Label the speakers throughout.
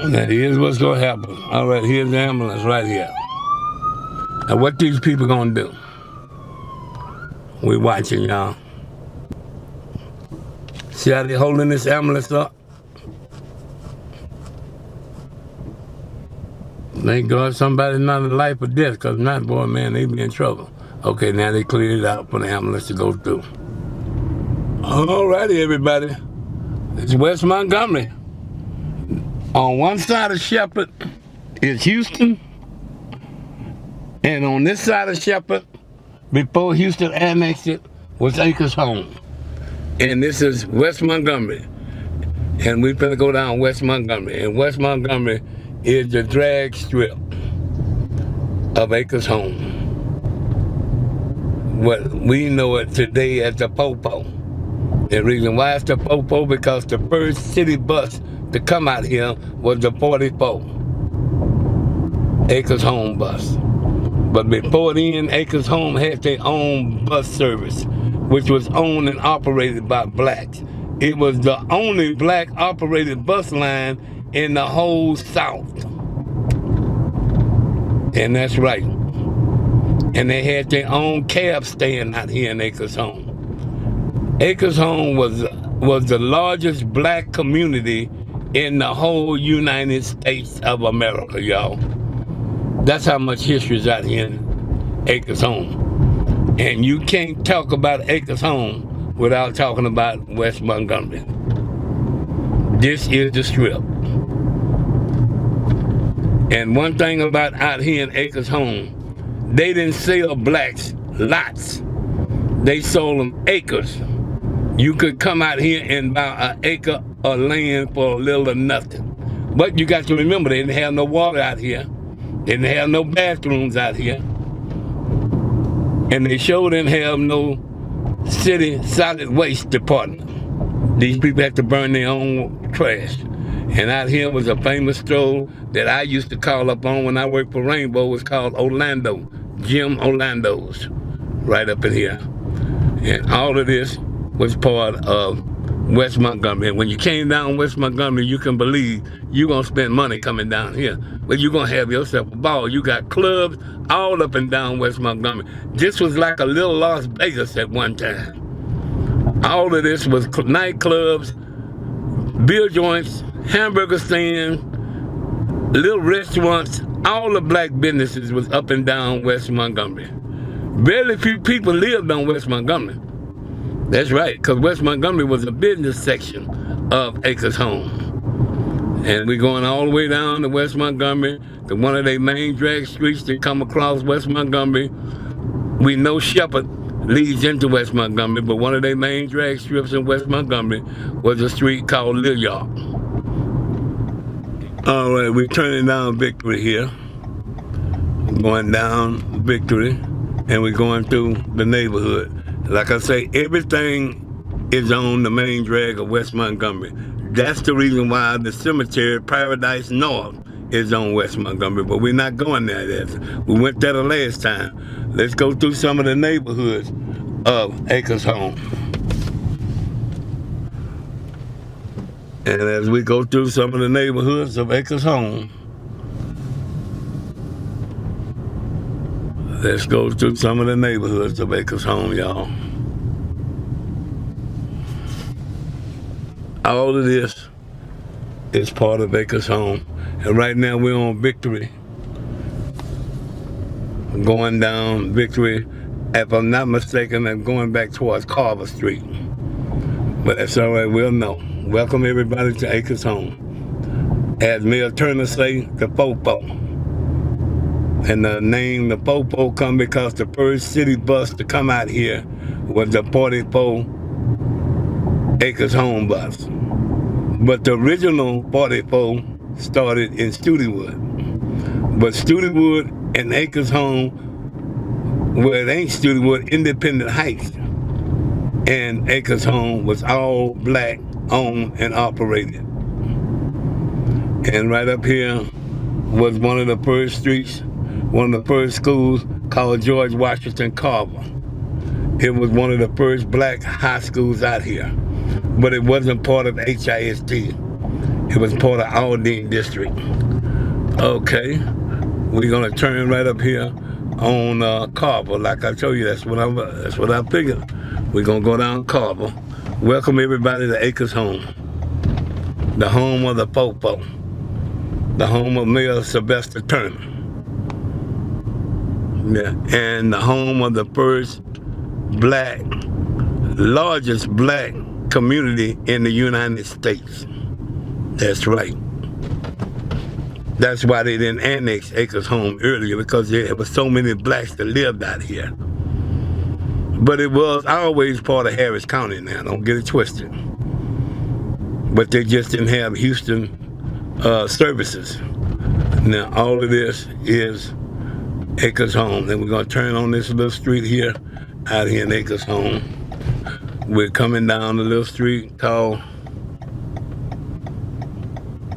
Speaker 1: Now, here's what's gonna happen. All right, here's the ambulance right here. Now, what these people gonna do? We watching, y'all. See how they holding this ambulance up? Thank God somebody's not in life or death, because not, boy, man, they be in trouble. Okay, now they cleared it out for the ambulance to go through. All righty, everybody. It's West Montgomery. On one side of Shepherd is Houston, and on this side of Shepherd, before Houston annexed it, was Acres Home. And this is West Montgomery. And we finna go down West Montgomery. And West Montgomery is the drag strip of Acres Home. What we know it today as the Popo. The reason why it's the Popo, because the first city bus to come out here was the 44 Acres Home bus. But before then, Acres Home had their own bus service, which was owned and operated by blacks. It was the only black operated bus line in the whole South. And that's right. And they had their own cab stand out here in Acres Home. Acres Home was the largest black community in the whole United States of America, y'all. That's how much history is out here in Acres Home. And you can't talk about Acres Home without talking about West Montgomery. This is the strip. And one thing about out here in Acres Home, they didn't sell blacks lots. They sold them acres. You could come out here and buy an acre of land for a little or nothing. But you got to remember, they didn't have no water out here. They didn't have no bathrooms out here. And they sure didn't have no city solid waste department. These people had to burn their own trash. And out here was a famous store that I used to call up on when I worked for Rainbow. It was called Orlando, Jim Orlando's, right up in here. And all of this was part of West Montgomery. And when you came down West Montgomery, you can believe you're going to spend money coming down here. But you're going to have yourself a ball. You got clubs all up and down West Montgomery. This was like a little Las Vegas at one time. All of this was nightclubs, beer joints, hamburger stands, little restaurants. All the black businesses was up and down West Montgomery. Barely few people lived on West Montgomery. That's right, because West Montgomery was a business section of Acres Home. And we're going all the way down to West Montgomery, to one of their main drag streets that come across West Montgomery. We know Shepherd leads into West Montgomery, but one of their main drag strips in West Montgomery was a street called Lil York. All right, we're turning down Victory here. Going down Victory, and we're going through the neighborhood. Like I say, everything is on the main drag of West Montgomery. That's the reason why the cemetery, Paradise North, is on West Montgomery, but we're not going there. We went there the last time. Let's go through some of the neighborhoods of Acres Home. And as we go through some of the neighborhoods of Acres Home, let's go through some of the neighborhoods of Acres Home, y'all. All of this is part of Acres Home. And right now we're on Victory. Going down Victory. If I'm not mistaken, I'm going back towards Carver Street. But that's all right, we'll know. Welcome everybody to Acres Home. As Mayor Turner say, the Popo. And the name, the Popo, come because the first city bus to come out here was the 44 Acres Home bus. But the original 44 started in Studewood. But Studewood and Acres Home, well, it ain't Studewood, Independent Heights. And Acres Home was all black owned and operated. And right up here was one of the first streets, one of the first schools called George Washington Carver. It was one of the first black high schools out here, but it wasn't part of HISD. It was part of Aldine District. Okay, we're gonna turn right up here on Carver. Like I told you, that's what I figured. We're gonna go down Carver. Welcome everybody to Acres Home, the home of the Popo, the home of Mayor Sylvester Turner, yeah, and the home of the first largest black community in the United States. That's right. That's why they didn't annex Acres Home earlier, because there were so many blacks that lived out here. But it was always part of Harris County now, don't get it twisted. But they just didn't have Houston services. Now all of this is Acres Home. Then we're gonna turn on this little street here, out here in Acres Home. We're coming down the little street called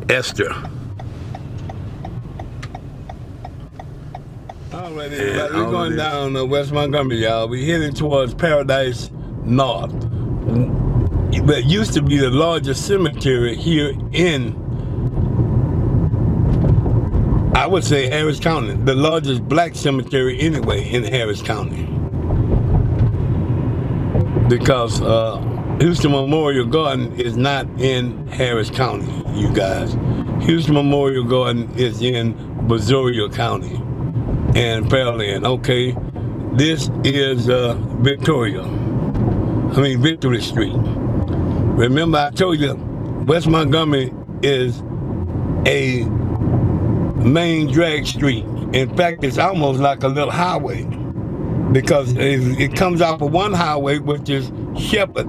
Speaker 1: Esther. All right, everybody, we're going down West Montgomery, y'all. We're heading towards Paradise North. It used to be the largest cemetery here in, I would say, Harris County. The largest black cemetery anyway in Harris County. Because Houston Memorial Garden is not in Harris County, you guys. Houston Memorial Garden is in Brazoria County and Pearland. Okay, this is Victory Street. Remember I told you West Montgomery is a main drag street. In fact, it's almost like a little highway, because it comes off of one highway, which is Shepherd,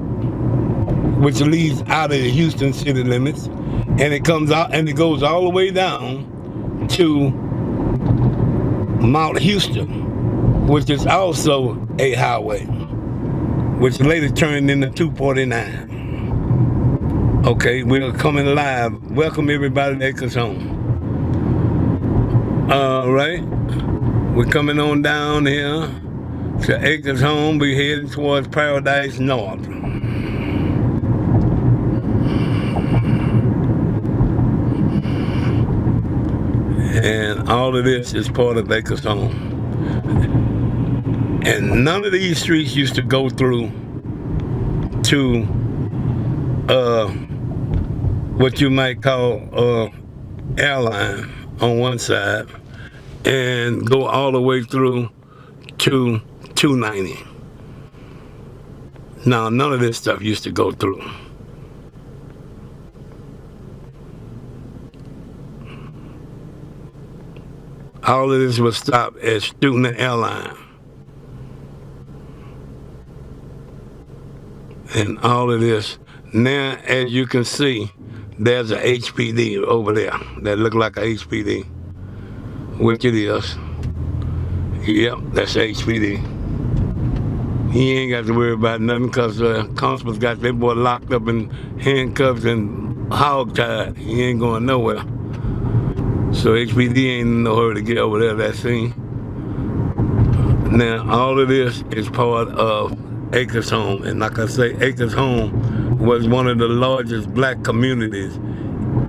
Speaker 1: which leads out of the Houston city limits, and it comes out and it goes all the way down to Mount Houston, which is also a highway, which later turned into 249. Okay, we're coming live. Welcome everybody to Acres Home. All right, we're coming on down here to Acres Home. We're heading towards Paradise North. And all of this is part of Acres Home. And none of these streets used to go through to what you might call Airline on one side, and go all the way through to 290. Now, none of this stuff used to go through. All of this was stopped at Student Airline. And all of this, now as you can see, there's a HPD over there that look like a HPD, which it is. Yep, that's HPD. He ain't got to worry about nothing, because constables got that boy locked up in handcuffs and hog-tied. He ain't going nowhere. So HPD ain't in no hurry to get over there, that scene. Now, all of this is part of Acres Home. And like I say, Acres Home was one of the largest black communities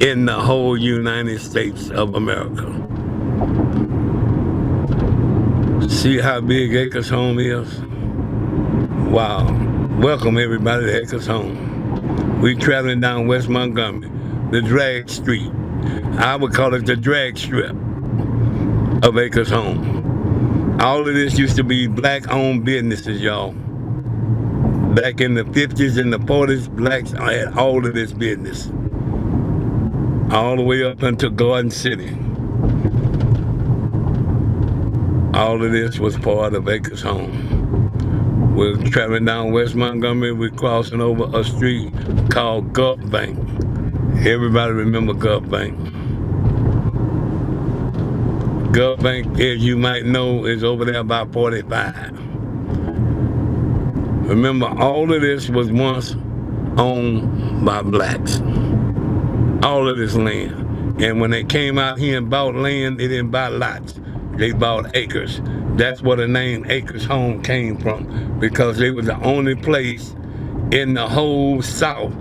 Speaker 1: in the whole United States of America. See how big Acres Home is? Wow. Welcome everybody to Acres Home. We're traveling down West Montgomery, the drag street. I would call it the drag strip of Acres Home. All of this used to be black-owned businesses, y'all. Back in the 50s and the 40s, blacks had all of this business. All the way up until Garden City. All of this was part of Acres Home. We're traveling down West Montgomery. We're crossing over a street called Gulf Bank. Everybody remember Gulf Bank. Gulf Bank, as you might know, is over there about 45. Remember, all of this was once owned by blacks. All of this land. And when they came out here and bought land, they didn't buy lots. They bought acres. That's where the name Acres Home came from, because they were the only place in the whole South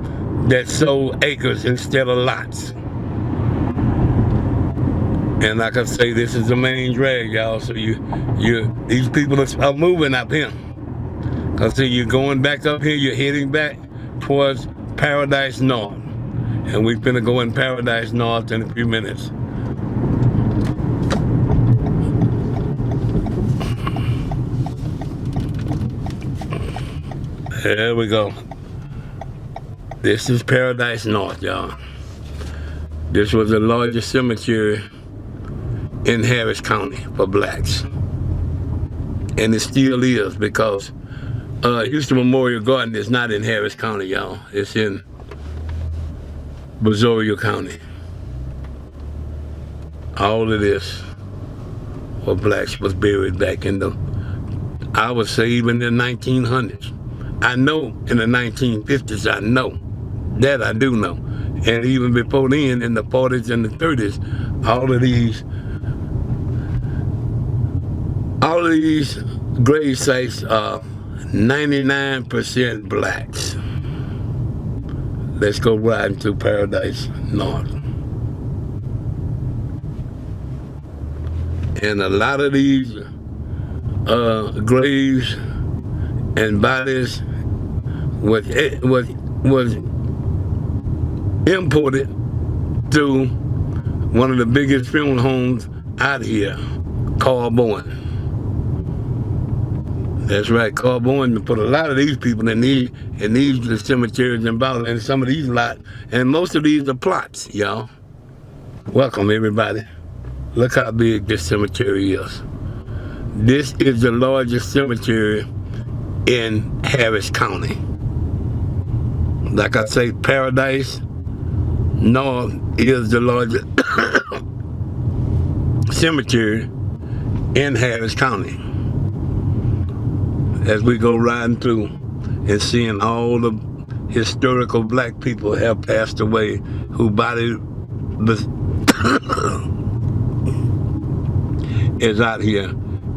Speaker 1: that sold acres instead of lots. And like I say, this is the main drag, y'all. So these people are moving up here. Cause see, you're going back up here, you're heading back towards Paradise North. And we're gonna go in Paradise North in a few minutes. There we go. This is Paradise North, y'all. This was the largest cemetery in Harris County for blacks. And it still is, because Houston Memorial Garden is not in Harris County, y'all. It's in Brazoria County. All of this for blacks was buried back in the, I would say even in the 1900s. I know in the 1950s, I know. That I do know. And even before then, in the 40s and the 30s, all of these grave sites are 99% blacks. Let's go riding to Paradise North. And a lot of these graves and bodies was imported to one of the biggest funeral homes out here, Carl Bowen. That's right, Carl Bowen put a lot of these people in these cemeteries and Bowling, and some of these lots, and most of these are plots, y'all. Welcome, everybody. Look how big this cemetery is. This is the largest cemetery in Harris County. Like I say, Paradise North is the largest cemetery in Harris County. As we go riding through and seeing all the historical black people have passed away, whose body is out here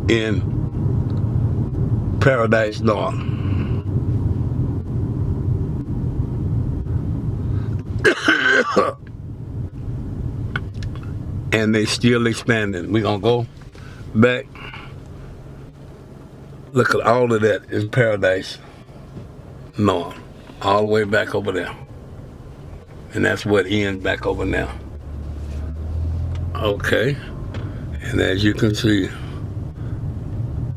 Speaker 1: in Paradise North. And they still expanding. We're gonna go back. Look at all of that in Paradise North, all the way back over there. And that's what ends back over now. Okay, and as you can see,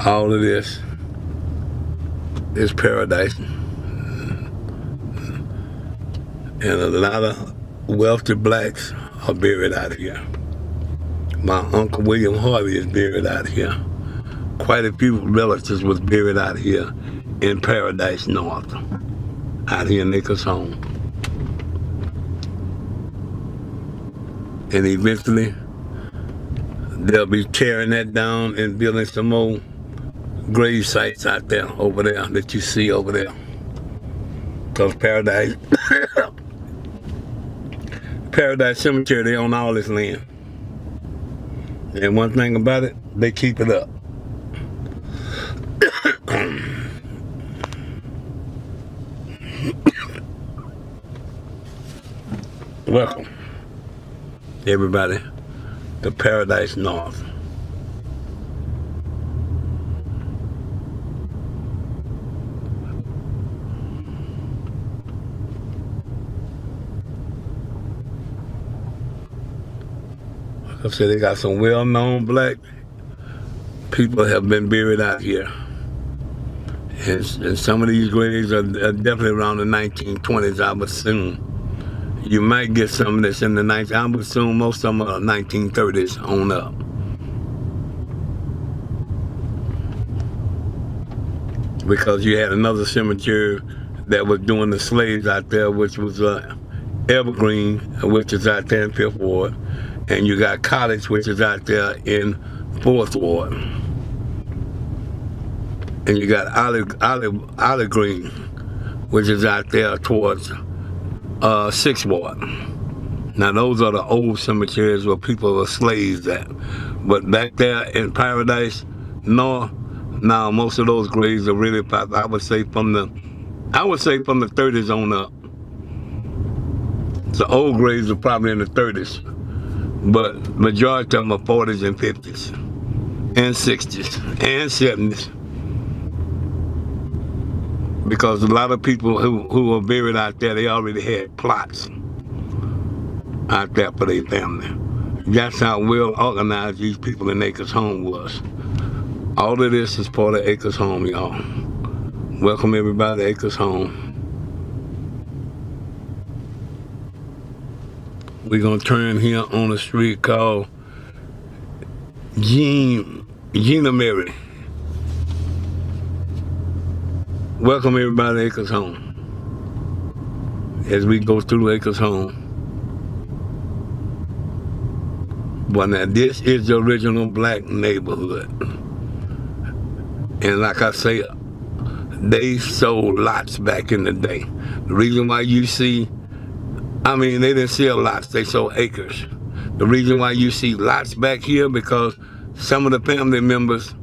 Speaker 1: all of this is Paradise. And a lot of wealthy blacks are buried out here. My Uncle William Harvey is buried out here. Quite a few relatives was buried out here in Paradise North, out here in Nichols home. And eventually, they'll be tearing that down and building some more grave sites out there, over there, that you see over there. Because Paradise Cemetery, they own all this land. And one thing about it, they keep it up. Welcome, everybody, to Paradise North. Like I said, they got some well-known black people have been buried out here. And some of these graves are definitely around the 1920s, I would assume. You might get some that's in the 19th. I would assume most of them are 1930s on up. Because you had another cemetery that was doing the slaves out there, which was Evergreen, which is out there in 5th Ward. And you got College, which is out there in 4th Ward. And you got Olive Green, which is out there towards 6th Ward. Now those are the old cemeteries where people were slaves at. But back there in Paradise North, now most of those graves are really, I would say from the 30s on up. So old graves are probably in the 30s. but majority of them are 40s and 50s and 60s and 70s. Because a lot of people who were buried out there, they already had plots out there for their family. That's how well organized these people in Acres Home was. All of this is part of Acres Home, y'all. Welcome everybody to Acres Home. We're gonna turn here on a street called Gina Mary. Welcome everybody to Acres Home. As we go through Acres Home. But now this is the original black neighborhood. And like I say, they sold lots back in the day. The reason why you see, they didn't sell lots, they sold acres. The reason why you see lots back here, because some of the family members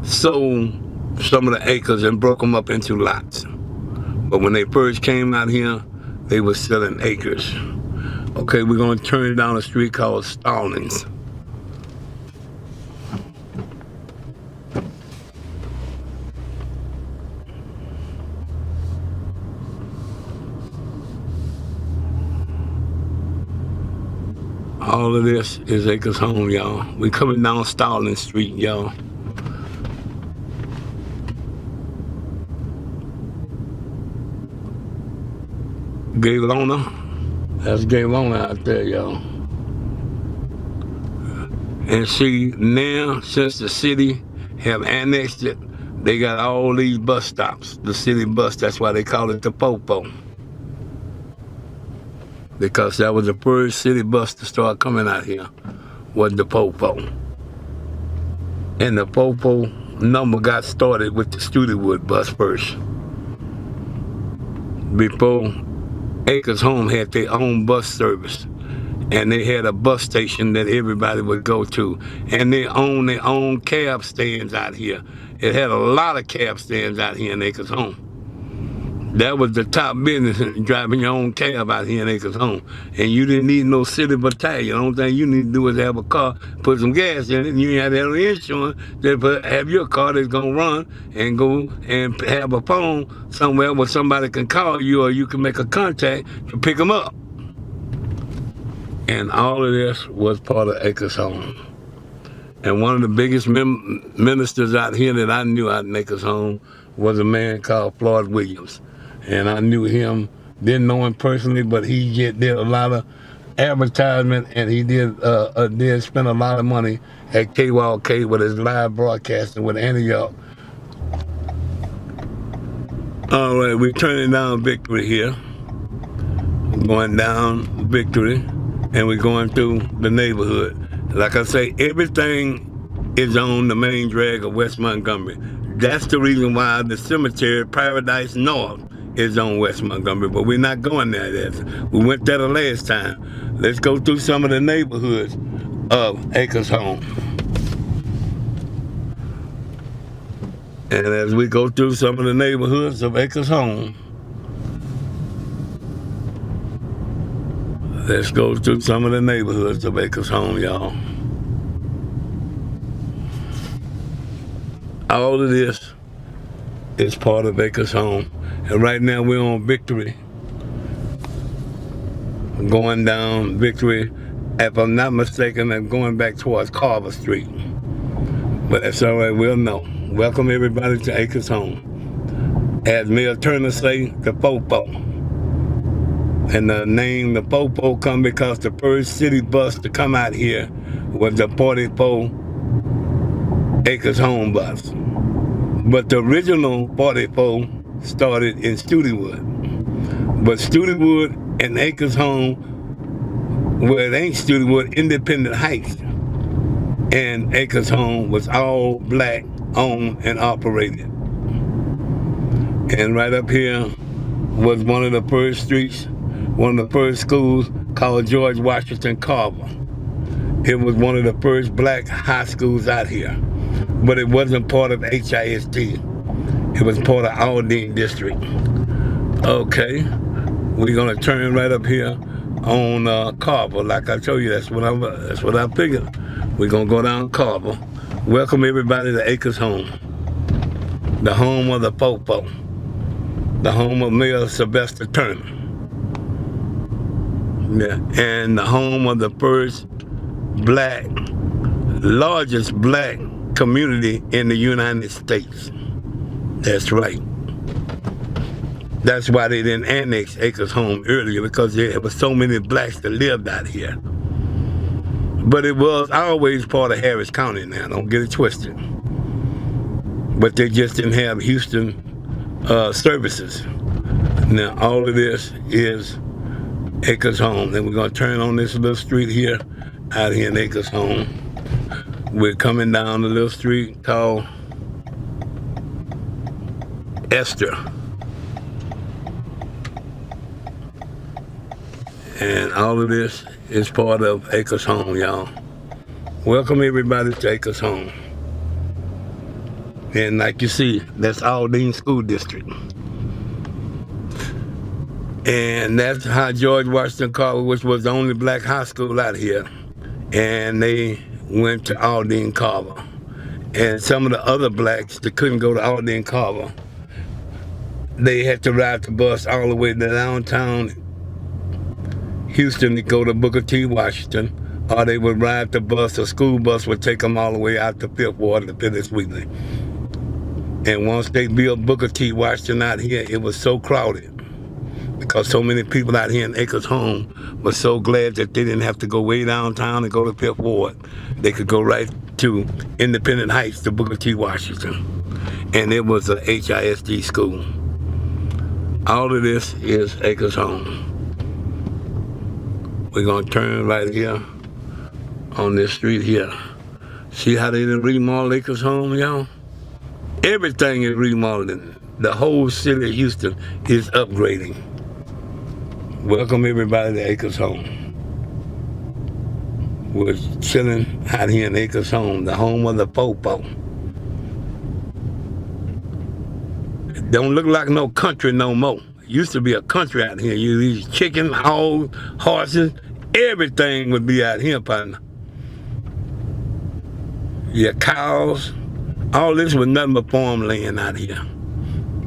Speaker 1: sold some of the acres and broke them up into lots. But when they first came out here, they were selling acres. Okay, we're gonna turn down a street called Stallings. All of this is Acres Home, y'all. We coming down Stallings Street, y'all. Gaylona. That's Gaylona out there, y'all. And see, now, since the city have annexed it, they got all these bus stops. The city bus, that's why they call it the Popo. Because that was the first city bus to start coming out here, was the Popo. And the Popo number got started with the Studewood bus first. Before Acres Home had their own bus service, and they had a bus station that everybody would go to, and they own their own cab stands out here. It had a lot of cab stands out here in Acres Home. That was the top business, driving your own cab out here in Acres Home. And you didn't need no city battalion. The only thing you need to do is have a car, put some gas in it, and you ain't have to have any insurance. Just have your car that's gonna run and go and have a phone somewhere where somebody can call you, or you can make a contact to pick them up. And all of this was part of Acres Home. And one of the biggest ministers out here that I knew out in Acres Home was a man called Floyd Williams. And I knew him, didn't know him personally, but he did a lot of advertisement, and he did spend a lot of money at KYLK with his live broadcasting with Antioch. All right, we're turning down Victory here. We're going down Victory, and we're going through the neighborhood. Like I say, everything is on the main drag of West Montgomery. That's the reason why the cemetery, Paradise North, is on West Montgomery, but we're not going there. We went there the last time. Let's go through some of the neighborhoods of Acres Home. And as we go through some of the neighborhoods of Acres Home, let's go through some of the neighborhoods of Acres Home, y'all. All of this is part of Acres Home. And right now we're on Victory. Going down Victory. If I'm not mistaken, I'm going back towards Carver Street. But that's all right, we'll know. Welcome everybody to Acres Home. As Mayor Turner say, the Popo. And the name, the Popo, come because the first city bus to come out here was the 44 Acres Home bus. But the original 44 started in Studewood. But Studewood and Acres Home, well, it ain't Studewood, Independent Heights. And Acres Home was all black owned and operated. And right up here was one of the first streets, one of the first schools called George Washington Carver. It was one of the first black high schools out here. But it wasn't part of HIST. It was part of Aldine District. Okay, we're gonna turn right up here on Carver. Like I told you, that's what I figured. We're gonna go down Carver. Welcome everybody to Acres Home, the home of the Popo, the home of Mayor Sylvester Turner, yeah, and the home of the first largest black community in the United States. That's right. That's why they didn't annex Acres Home earlier, because there were so many blacks that lived out here. But it was always part of Harris County now, don't get it twisted. But they just didn't have Houston services. Now all of this is Acres Home. Then we're gonna turn on this little street here, out here in Acres Home. We're coming down the little street called Esther. And all of this is part of Acres Home, y'all. Welcome everybody to Acres Home. And like you see, that's Aldine School District. And that's how George Washington Carver, which was the only black high school out here, and they went to Aldine Carver. And some of the other blacks that couldn't go to Aldine Carver, they had to ride the bus all the way to downtown Houston to go to Booker T. Washington, or they would ride the bus, a school bus would take them all the way out to Fifth Ward to Phyllis Wheatley. And once they built Booker T. Washington out here, it was so crowded, because so many people out here in Acres Home were so glad that they didn't have to go way downtown and go to Fifth Ward. They could go right to Independent Heights to Booker T. Washington. And it was a HISD school. All of this is Acres Home. We're gonna turn right here on this street here. See how they didn't remodel Acres Home, y'all? Everything is remodeling. The whole city of Houston is upgrading. Welcome everybody to Acres Home. We're chilling out here in Acres Home, the home of the Popo. It don't look like no country no more. It used to be a country out here. These chicken, hogs, horses, everything would be out here, partner. Yeah, cows, all this was nothing but farmland out here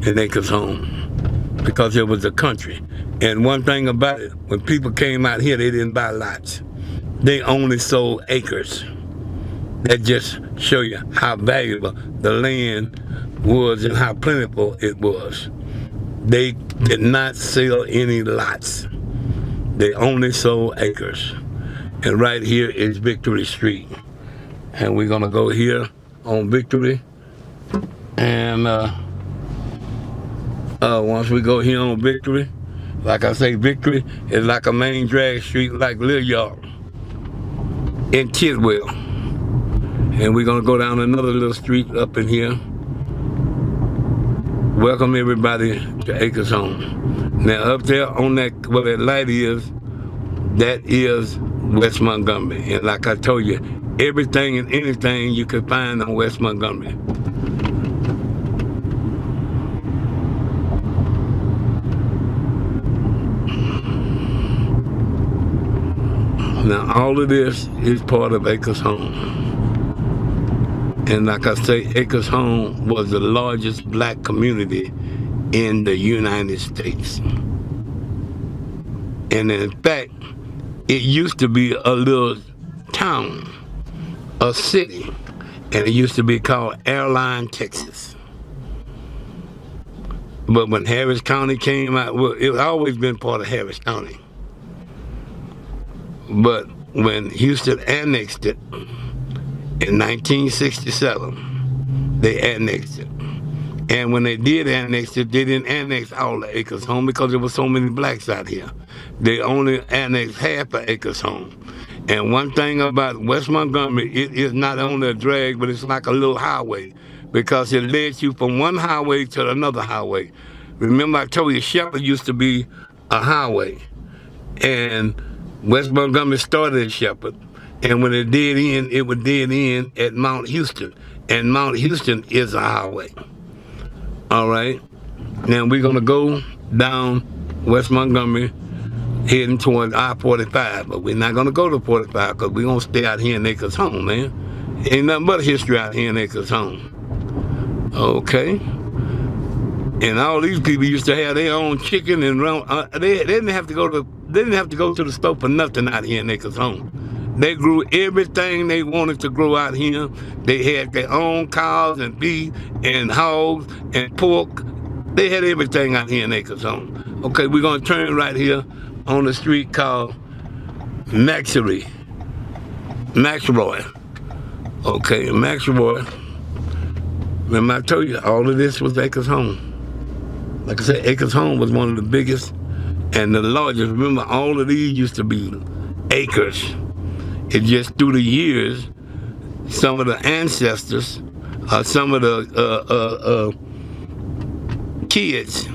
Speaker 1: in Acres Home, because it was a country. And one thing about it, when people came out here, they didn't buy lots. They only sold acres. That just show you how valuable the land was and how plentiful it was. They did not sell any lots. They only sold acres. And right here is Victory Street. And we're gonna go here on Victory. And once we go here on Victory, like I say, Victory is like a main drag street like Little York in Tidwell. And we're gonna go down another little street up in here. Welcome everybody to Acres Home. Now up there on that, where that light is, that is West Montgomery. And like I told you, everything and anything you could find on West Montgomery. Now all of this is part of Acres Home. And like I say, Acres Home was the largest black community in the United States. And in fact, it used to be a little town, a city, and it used to be called Airline, Texas. But when Harris County came out, well, it's always been part of Harris County. But when Houston annexed it in 1967, they annexed it. And when they did annex it, they didn't annex all the Acres Home because there were so many blacks out here. They only annexed half of Acres Home. And one thing about West Montgomery, it is not only a drag, but it's like a little highway, because it leads you from one highway to another highway. Remember I told you Shepherd used to be a highway, and West Montgomery started at Shepherd, and when it did end, it would dead end at Mount Houston, and Mount Houston is a highway. All right, now we're gonna go down West Montgomery. heading toward I-45, but we're not gonna go to 45 because we're gonna stay out here in Acres Home, man. Ain't nothing but history out here in Acres Home. Okay. And all these people used to have their own chicken and they didn't have to go to the store for nothing out here in Acres Home. They grew everything they wanted to grow out here. They had their own cows and beef and hogs and pork. They had everything out here in Acres Home. Okay, we're gonna turn right here on the street called Maxroy. Okay, Maxroy. Remember I told you all of this was Acres Home. Like I said, Acres Home was one of the biggest and the largest. Remember, all of these used to be acres. It just through the years, some of the ancestors, some of the kids,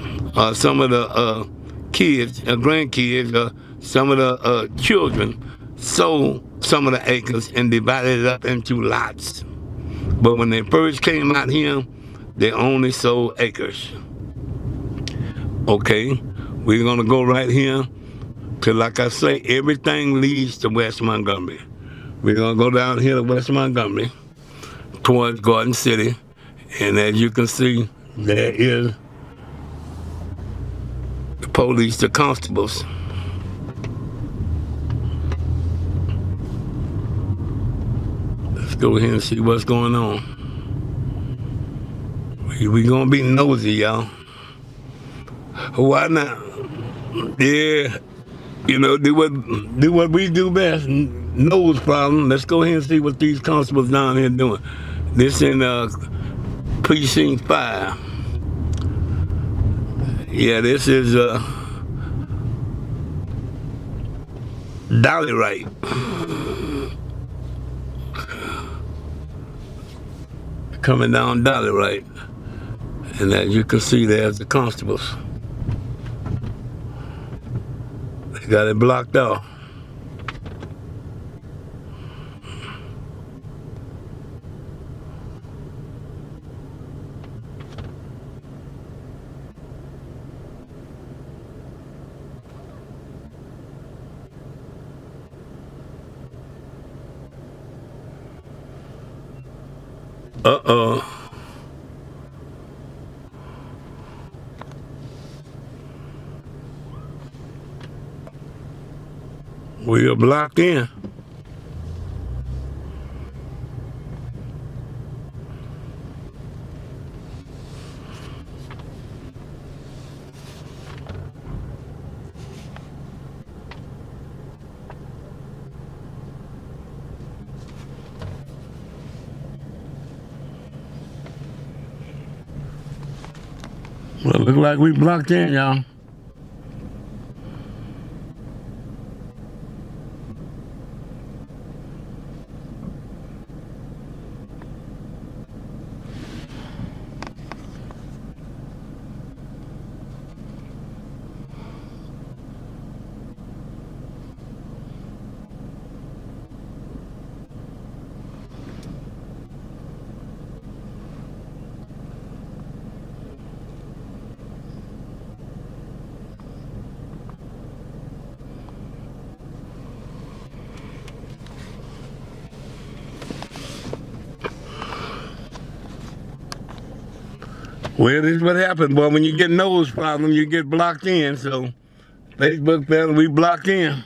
Speaker 1: some of the kids, grandkids, some of the children sold some of the acres and divided it up into lots. But when they first came out here, they only sold acres. Okay, we're gonna go right here to, like I say, everything leads to West Montgomery. We're gonna go down here to West Montgomery towards Garden City, and as you can see, there is the police, the constables. Let's go ahead and see what's going on. We gonna be nosy, y'all. Why not? Yeah, you know, do what we do best. Nose problem. Let's go ahead and see what these constables down here doing. This in Precinct 5. Yeah, this is Dolly Wright. Coming down Dolly Wright. And as you can see, there's the constables. They got it blocked off. Uh-oh. We are blocked in. Well, it look like we blocked in, y'all. Well, this is what happened, boy. When you get nose problem, you get blocked in. So, Facebook family, we blocked in.